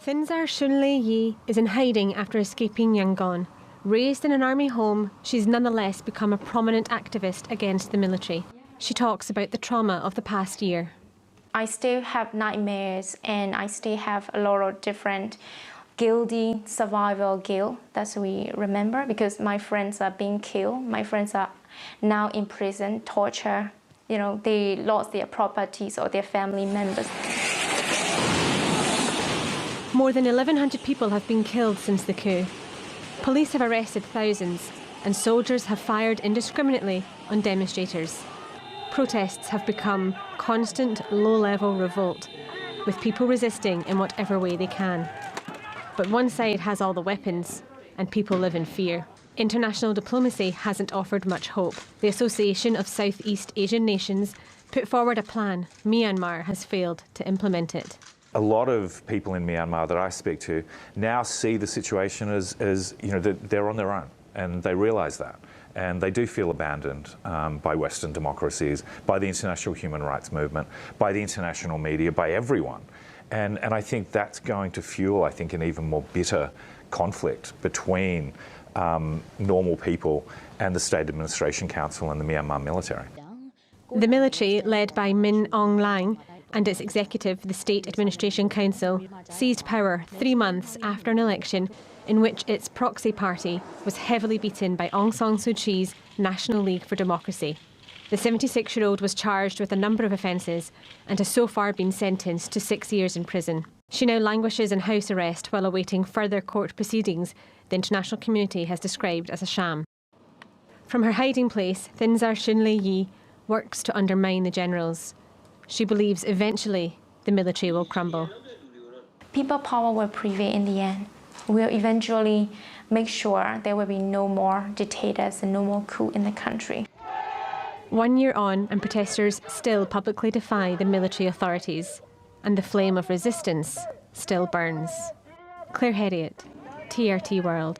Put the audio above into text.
Thinsar Shunlei Yi is in hiding after escaping Yangon. Raised in an army home, she's nonetheless become a prominent activist against the military. She talks about the trauma of the past year. I still have nightmares and I still have a lot of different guilty survival guilt that we remember because my friends are being killed. My friends are now in prison, torture. You know, they lost their properties or their family members. More than 1,100 people have been killed since the coup. Police have arrested thousands and soldiers have fired indiscriminately on demonstrators. Protests have become constant low-level revolt, with people resisting in whatever way they can. But one side has all the weapons and people live in fear. International diplomacy hasn't offered much hope. The Association of Southeast Asian Nations put forward a plan. Myanmar has failed to implement it. A lot of people in Myanmar that I speak to now see the situation as you know, that they're on their own, and they realise that. And they do feel abandoned by Western democracies, by the international human rights movement, by the international media, by everyone. And I think that's going to fuel, I think, an even more bitter conflict between normal people and the State Administration Council and the Myanmar military. The military, led by Min Aung Hlaing, and its executive, the State Administration Council, seized power 3 months after an election in which its proxy party was heavily beaten by Aung San Suu Kyi's National League for Democracy. The 76-year-old was charged with a number of offences and has so far been sentenced to 6 years in prison. She now languishes in house arrest while awaiting further court proceedings the international community has described as a sham. From her hiding place, Thinsar Shunlei Yi works to undermine the generals. She believes eventually the military will crumble. People power will prevail in the end. We'll eventually make sure there will be no more dictators and no more coup in the country. 1 year on, and protesters still publicly defy the military authorities, and the flame of resistance still burns. Claire Herriot, TRT World.